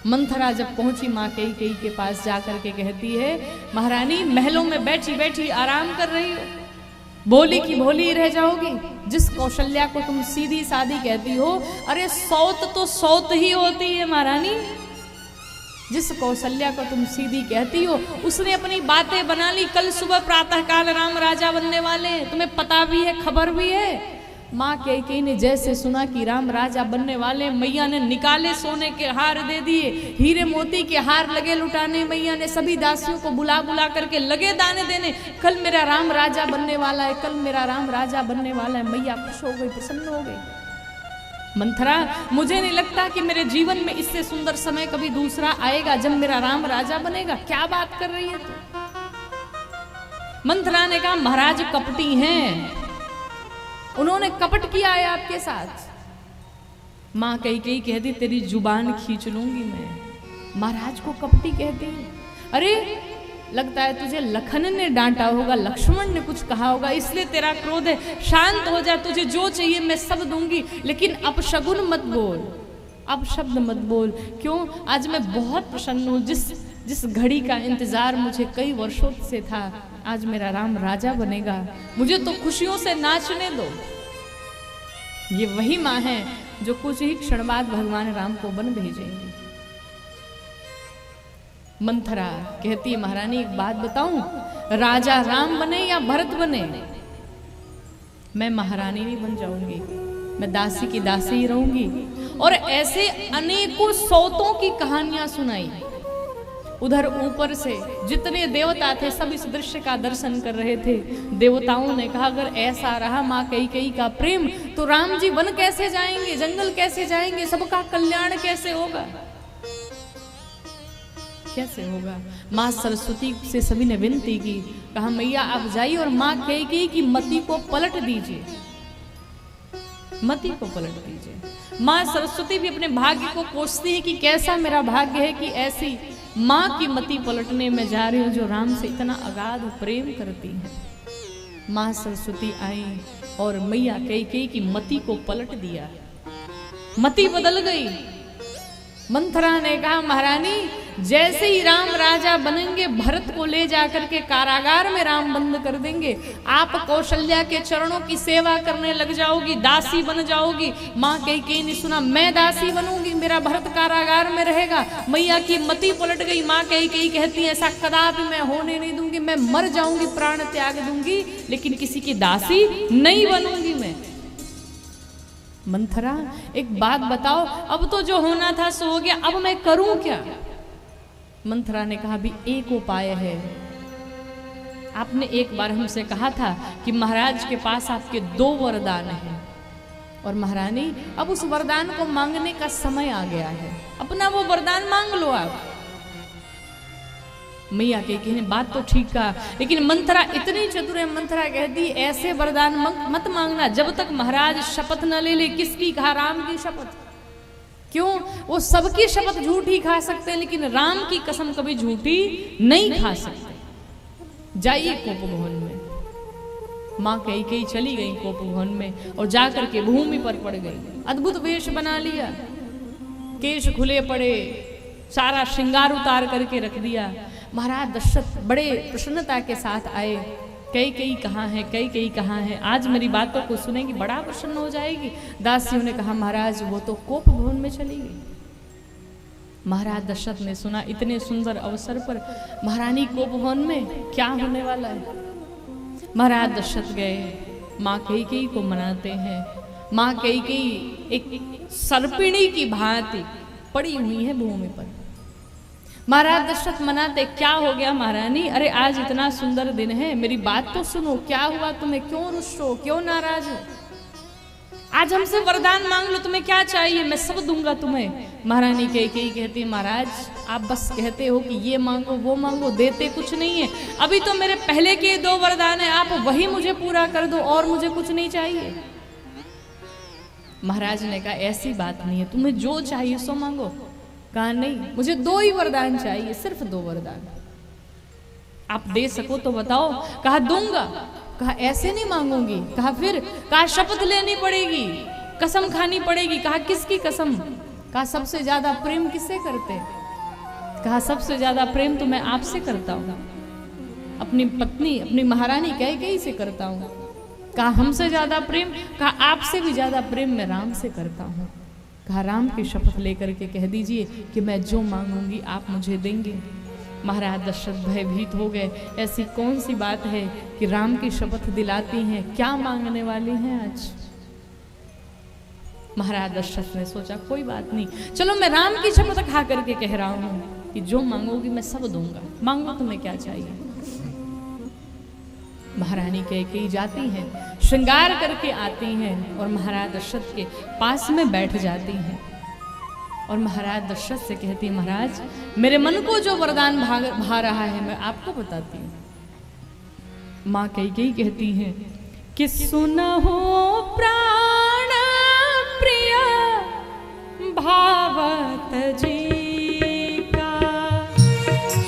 मंथरा जब पहुंची माँ कैकेयी के पास जाकर के कहती है, महारानी महलों में बैठी बैठी आराम कर रही हो, भोली की भोली रह जाओगी। जिस कौशल्या को तुम सीधी सादी कहती हो, अरे सौत तो सौत ही होती है महारानी। जिस कौशल्या को तुम सीधी कहती हो, उसने अपनी बातें बना ली। कल सुबह प्रातः काल राम राजा बनने वाले हैं, तुम्हें पता भी है, खबर भी है। माँ कैकेयी ने जैसे सुना कि राम राजा बनने वाले, मैया ने निकाले सोने के हार दे दिए, हीरे मोती के हार लगे लुटाने। मैया ने सभी दासियों को बुला बुला करके लगे दाने देने। कल मेरा राम राजा बनने वाला है, कल मेरा राम राजा बनने वाला है। मैया खुश हो गई, प्रसन्न हो गई। मंथरा, मुझे नहीं लगता कि मेरे जीवन में इससे सुंदर समय कभी दूसरा आएगा जब मेरा राम राजा बनेगा। क्या बात कर रही है तू? मंथरा ने कहा, महाराज कपटी हैं, उन्होंने कपट किया है आपके साथ। माँ कैकेयी कहती, तेरी जुबान खींच लूंगी मैं। महाराज को कपटी कहती? अरे लगता है तुझे लखन ने डांटा होगा, लक्ष्मण ने कुछ कहा होगा, इसलिए तेरा क्रोध है। शांत हो जा, तुझे जो चाहिए मैं सब दूंगी, लेकिन अपशगुन मत बोल, अपशब्द मत बोल। क्यों? आज मैं बहुत प्रसन्न हूँ। जिस घड़ी का इंतजार मुझे कई वर्षों से था, आज मेरा राम राजा बनेगा, मुझे तो खुशियों से नाचने दो। ये वही माँ है जो कुछ ही क्षण बाद भगवान राम को वन भेजेंगी। मंथरा कहती है, महारानी एक बात बताऊं, राजा राम बने या भरत बने, मैं महारानी नहीं बन जाऊंगी, मैं दासी की दासी ही रहूंगी। और ऐसे अनेकों सौतों की कहानियां सुनाई। उधर ऊपर से जितने देवता थे सब इस दृश्य का दर्शन कर रहे थे। देवताओं ने कहा, अगर ऐसा रहा माँ कैकेयी का प्रेम, तो राम जी वन कैसे जाएंगे, जंगल कैसे जाएंगे, सबका कल्याण कैसे होगा, कैसे होगा। माँ सरस्वती से सभी ने विनती की, कहा मैया आप जाइए और माँ कैकेयी की मति को पलट दीजिए, मति को पलट दीजिए। माँ सरस्वती भी अपने भाग्य को कोसती है कि कैसा मेरा भाग्य है कि ऐसी माँ की मति पलटने में जा रही हूँ जो राम से इतना अगाध प्रेम करती है। माँ सरस्वती आई और मैया कैकेयी की मति को पलट दिया, मति बदल गई। मंथरा ने कहा, महारानी जैसे ही राम राजा बनेंगे, भरत को ले जाकर के कारागार में राम बंद कर देंगे, आप कौशल्या के चरणों की सेवा करने लग जाओगी, दासी बन जाओगी। माँ कैकेयी ने सुना, मैं दासी बनूंगी, मेरा भरत कारागार में रहेगा। मैया की मति पलट गई। माँ कैकेयी कहती है, ऐसा कदापि मैं होने नहीं दूंगी, मैं मर जाऊंगी, प्राण त्याग दूंगी, लेकिन किसी की दासी नहीं बनूंगी मैं। मंथरा एक बात बताओ, अब तो जो होना था सो हो गया, अब मैं करूं क्या? मंथरा ने कहा, भी एक उपाय है। आपने एक बार हमसे कहा था कि महाराज के पास आपके 2 वरदान हैं, और महारानी अब उस वरदान को मांगने का समय आ गया है, अपना वो वरदान मांग लो आप। मैया कैकेयी ने बात तो ठीक कहा, लेकिन मंथरा इतनी चतुर है। मंथरा कहती, ऐसे वरदान मत मांगना जब तक महाराज शपथ न ले ले। किसकी कहा? राम की शपथ। क्यों? वो सबकी शपथ झूठी खा सकते हैं, लेकिन राम की कसम कभी झूठी नहीं खा सकते। जाइए कोप भवन में। माँ कैकेयी चली गई कोप भवन में और जाकर के भूमि पर पड़ गई। अद्भुत वेश बना लिया, केश खुले पड़े, सारा श्रृंगार उतार करके रख दिया। महाराज दशरथ बड़े प्रसन्नता के साथ आए। कैकेयी कहाँ है, कैकेयी कहाँ है, आज मेरी बातों को सुनेगी, बड़ा प्रसन्न हो जाएगी। दासियों ने कहा, महाराज वो तो कोप भवन में चली गई। महाराज दशरथ ने सुना, इतने सुंदर अवसर पर महारानी कोप भवन में, क्या होने वाला है। महाराज दशरथ गए, माँ कैकेयी को मनाते हैं। माँ कैकेयी एक सर्पिणी की भांति पड़ी हुई है भूमि पर। महाराज दशरथ मनाते, क्या हो गया महारानी? अरे आज इतना सुंदर दिन है, मेरी बात तो सुनो, क्या हुआ तुम्हें, क्यों रुष्ट हो, क्यों नाराज हो? आज हमसे वरदान मांग लो, तुम्हें क्या चाहिए, मैं सब दूंगा तुम्हें। महारानी कैकेयी कहती, महाराज आप बस कहते हो कि ये मांगो वो मांगो, देते कुछ नहीं है। अभी तो मेरे पहले के 2 वरदान है, आप वही मुझे पूरा कर दो, और मुझे कुछ नहीं चाहिए। महाराज ने कहा, ऐसी बात नहीं है, तुम्हें जो चाहिए सो मांगो। कहा, नहीं, मुझे 2 ही वरदान चाहिए, सिर्फ 2 वरदान। आप दे सको तो बताओ। कहा, दूंगा। कहा, ऐसे नहीं मांगूंगी। कहा, फिर? कहा, शपथ लेनी पड़ेगी, कसम खानी पड़ेगी। कहा, किसकी कसम? कहा सबसे ज्यादा प्रेम किससे करते? कहा सबसे ज्यादा प्रेम तो मैं आपसे करता हूँ, अपनी पत्नी अपनी महारानी कैकेयी से करता हूँ। कहा हमसे ज्यादा प्रेम? कहा आपसे भी ज्यादा प्रेम मैं राम से करता हूँ। कहा राम की शपथ लेकर के कह दीजिए कि मैं जो मांगूंगी आप मुझे देंगे। महाराज दशरथ भयभीत हो गए, ऐसी कौन सी बात है कि राम की शपथ दिलाती हैं, क्या मांगने वाली हैं आज? महाराज दशरथ ने सोचा कोई बात नहीं, चलो मैं राम की शपथ खा करके कह रहा हूं कि जो मांगोगी मैं सब दूंगा, मांगो तुम्हें क्या चाहिए। महारानी कैकेयी जाती हैं, श्रृंगार करके आती हैं और महाराज दशरथ के पास में बैठ जाती हैं और महाराज दशरथ से कहती, महाराज मेरे मन को जो वरदान भा रहा है मैं आपको बताती हूँ। माँ कैकेयी कहती हैं कि सुनहो प्राण प्रिय भावत जी का,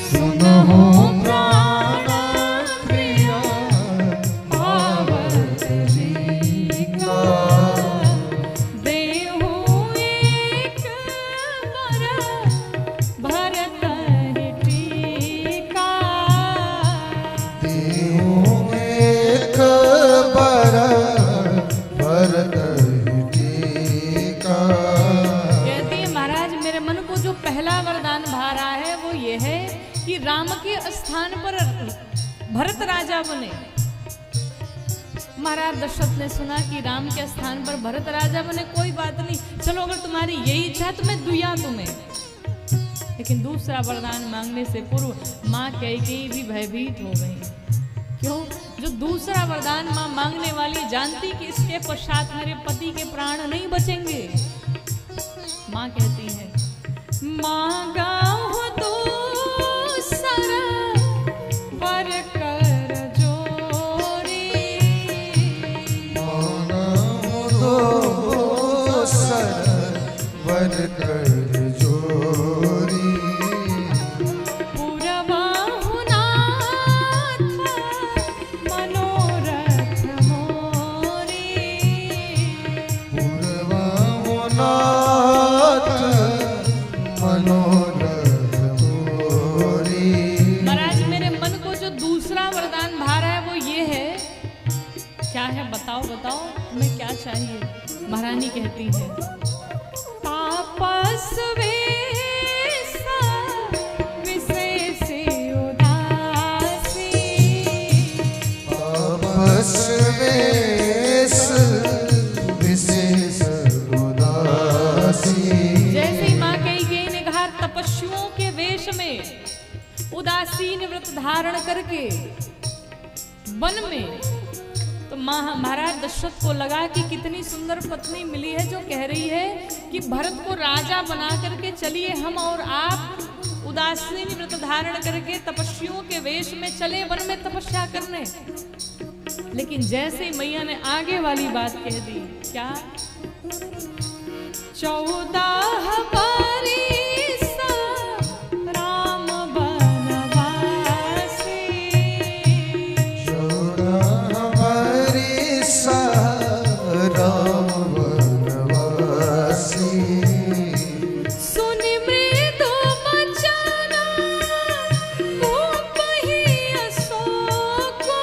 सुनहो प्राण प्रिय भावत जी का, देहु एक वर भरत टीका, देहु एक वर भरत टीका। कहती है महाराज मेरे मन को जो पहला वरदान भा रहा है वो ये है कि राम के स्थान पर भरत राजा बने। महाराज दशरथ ने सुना कि राम के स्थान पर भरत राजा बने, कोई बात नहीं, चलो अगर तुम्हारी यही इच्छा तो मैं दुया तुम्हें। लेकिन दूसरा वरदान मांगने से पूर्व माँ कैकेयी भी भयभीत हो गई। क्यों? जो दूसरा वरदान माँ मांगने वाली जानती कि इसके पश्चात मेरे पति के प्राण नहीं बचेंगे। माँ कहती है मांगा हो दूसरा वर कर जोरी, वर कर जोरी, पुरबाहु नाथ मनोरथ मोरी, पूर्वाहो नाथ मनोरथ मोरी। महाराज मेरे मन को जो दूसरा वरदान भा रहा है वो ये है, क्या है बताओ बताओ तुम्हें क्या चाहिए। महारानी कहती है तापस वेश विशेष उदासी, तापस वेश विशेष उदासी। जैसे ही माँ कैकेयी ने कहा तपस्वियों के वेश में उदासीन व्रत धारण करके वन में, तो महाराज दशरथ को लगा कि कितनी सुंदर पत्नी मिली है जो कह रही है कि भरत को राजा बना करके चलिए हम और आप उदासीन व्रत धारण करके तपस्वियों के वेश में चले वन में तपस्या करने। लेकिन जैसे ही मैया ने आगे वाली बात कह दी, क्या 14 बरिस राम बनवासी, 14 बरिस राम बनवासी। सुनि मृदु बचन भूपहि अशोको,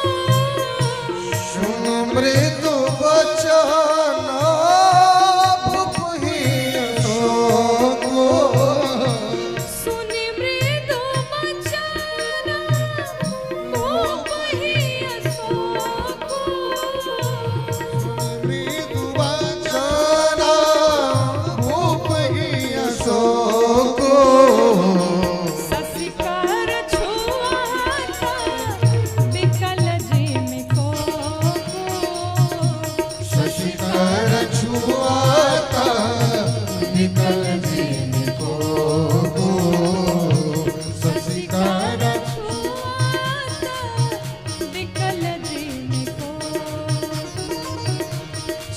सुन मृदु बचन भूपहि अशोको, सुनि मृदु बचन भूपहि अशोको, मृदु बचन भूपहि अशोको। शशिकर छुआत विकल जिम को, शशिकर छुआता निकल जिनको, शशिकर विकल जिम को,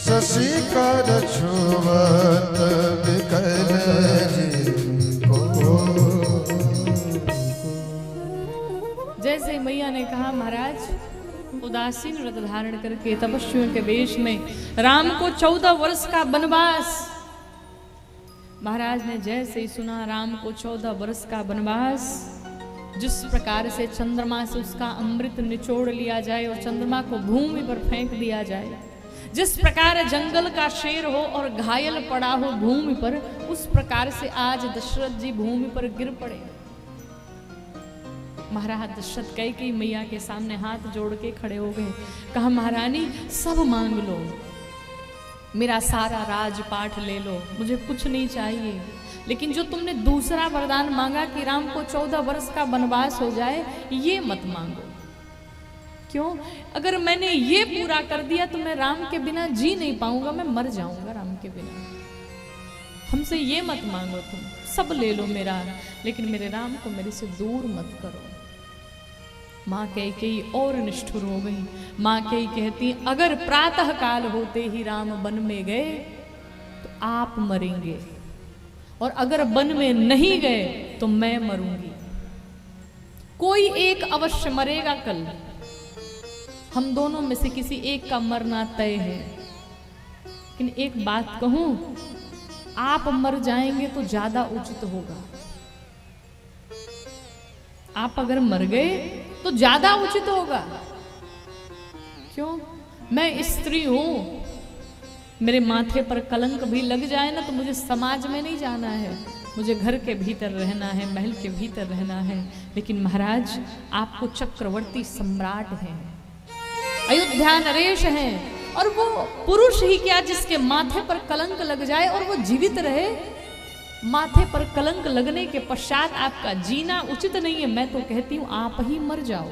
शशिकर छुआत विकल जिनको। जैसे मैया ने कहा महाराज उदासीन व्रत धारण करके तपस्वियों के वेश में राम को 14 वर्ष का वनवास। महाराज ने जैसे ही सुना राम को 14 वर्ष का वनवास, जिस प्रकार से चंद्रमा से उसका अमृत निचोड़ लिया जाए और चंद्रमा को भूमि पर फेंक दिया जाए, जिस प्रकार जंगल का शेर हो और घायल पड़ा हो भूमि पर, उस प्रकार से आज दशरथ जी भूमि पर गिर पड़े। महाराज दशरथ कैकेयी मैया के सामने हाथ जोड़ के खड़े हो गए। कहा महारानी सब मांग लो, मेरा सारा राजपाट ले लो, मुझे कुछ नहीं चाहिए, लेकिन जो तुमने दूसरा वरदान मांगा कि राम को 14 वर्ष का वनवास हो जाए, ये मत मांगो। क्यों? अगर मैंने ये पूरा कर दिया तो मैं राम के बिना जी नहीं पाऊंगा, मैं मर जाऊंगा राम के बिना। हमसे ये मत मांगो, तुम सब ले लो मेरा, लेकिन मेरे राम को मेरे से दूर मत करो। माँ कैकेयी और निष्ठुर हो गई। माँ कैकेयी कहती, अगर प्रातः काल होते ही राम वन में गए तो आप मरेंगे, और अगर वन में नहीं गए तो मैं मरूंगी। कोई एक अवश्य मरेगा कल, हम दोनों में से किसी एक का मरना तय है। लेकिन एक बात कहूं, आप मर जाएंगे तो ज्यादा उचित होगा। आप अगर मर गए तो ज्यादा उचित होगा। क्यों? मैं स्त्री हूं, मेरे माथे पर कलंक भी लग जाए ना तो मुझे समाज में नहीं जाना है, मुझे घर के भीतर रहना है, महल के भीतर रहना है। लेकिन महाराज आपको चक्रवर्ती सम्राट हैं, अयोध्या नरेश हैं, और वो पुरुष ही क्या जिसके माथे पर कलंक लग जाए और वो जीवित रहे। माथे पर कलंक लगने के पश्चात आपका जीना उचित नहीं है। मैं तो कहती हूं आप ही मर जाओ।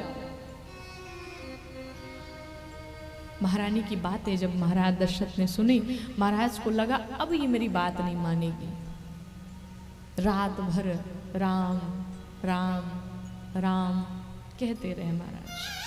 महारानी की बातें जब महाराज दशरथ ने सुनी, महाराज को लगा अब ये मेरी बात नहीं मानेगी। रात भर राम राम राम कहते रहे महाराज।